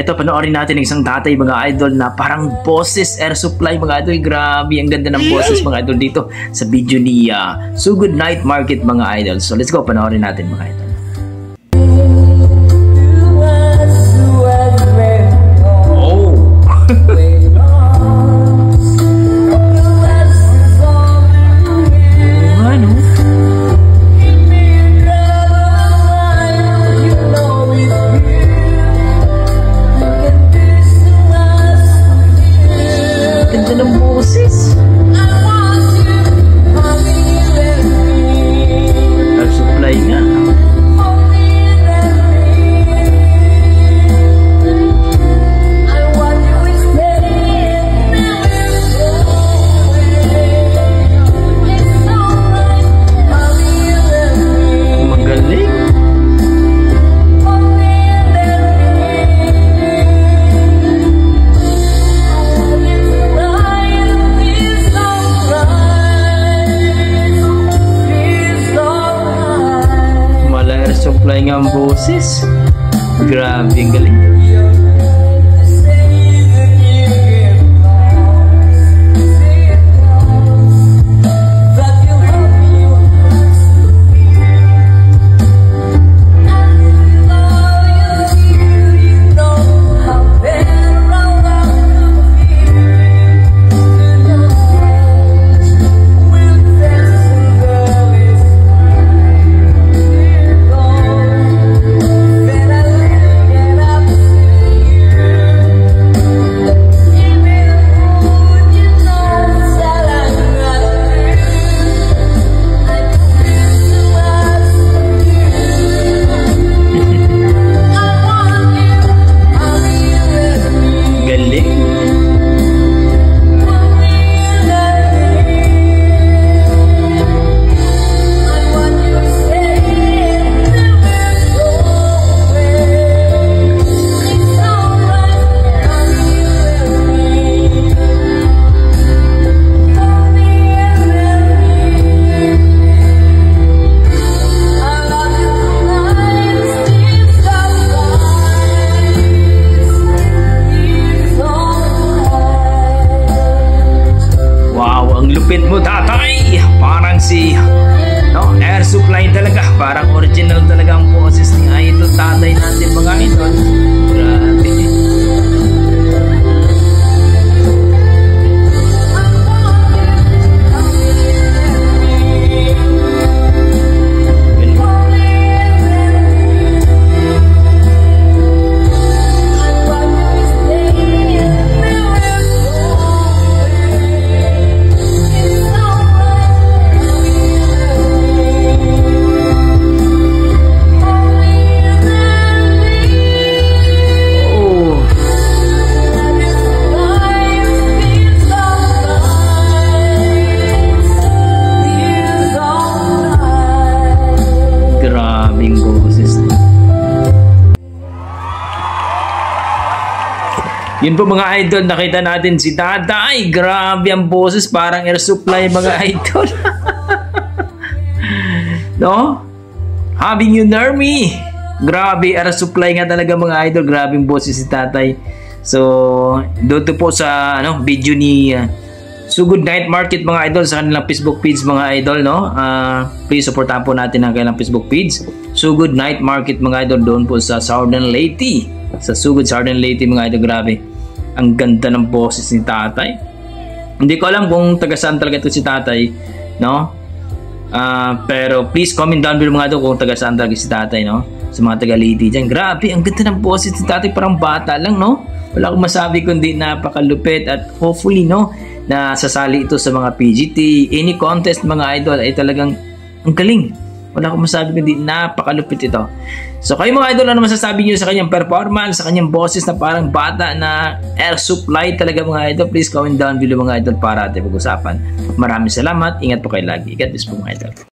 Ito, panoorin natin ng isang tatay mga idol na parang boses air supply mga idol. Grabe, ang ganda ng boses mga idol dito sa video ni So Good Night Market mga idol. So let's go, panoorin natin mga idol. Supply nga ang boses. Grabe, ang galing. Lupit mo tatay, parang si air supply talaga, parang original talaga ang boses ni idol tatay natin mga idol. Grabe. Yun po mga idol, nakita natin si tatay. Grabe ang boses, parang air supply mga idol. No? Having you near me. Grabe, air supply nga talaga mga idol. Grabe ang boses si tatay. So, doon po sa video ni So Good Night Market mga idol sa kanilang Facebook page mga idol, no? Please supportahan po natin ang kanilang Facebook page. So Good Night Market mga idol, doon po sa Southern Leyte. Sa So Good Southern Leyte mga idol, grabe. Ang ganda ng boses ni tatay. Hindi ko alam kung taga saan talaga ito si tatay, no? Pero please comment down below mga idol kung taga saan talaga si tatay, no? Sa mga taga Leyte dyan. Grabe, ang ganda ng boses ni tatay, parang bata lang, no? Wala akong masabi kundi napakalupit at hopefully, no, na sasali ito sa mga PGT, any contest mga idol ay talagang ang galing. Wala akong masabi kundi napakalupit ito. So kayo mga idol, ano masasabi nyo sa kanyang performance, sa kanyang boses na parang bata na air supply talaga mga idol? Please comment down below mga idol para ating pag-usapan. Maraming salamat. Ingat po kayo lagi. God bless po mga idol.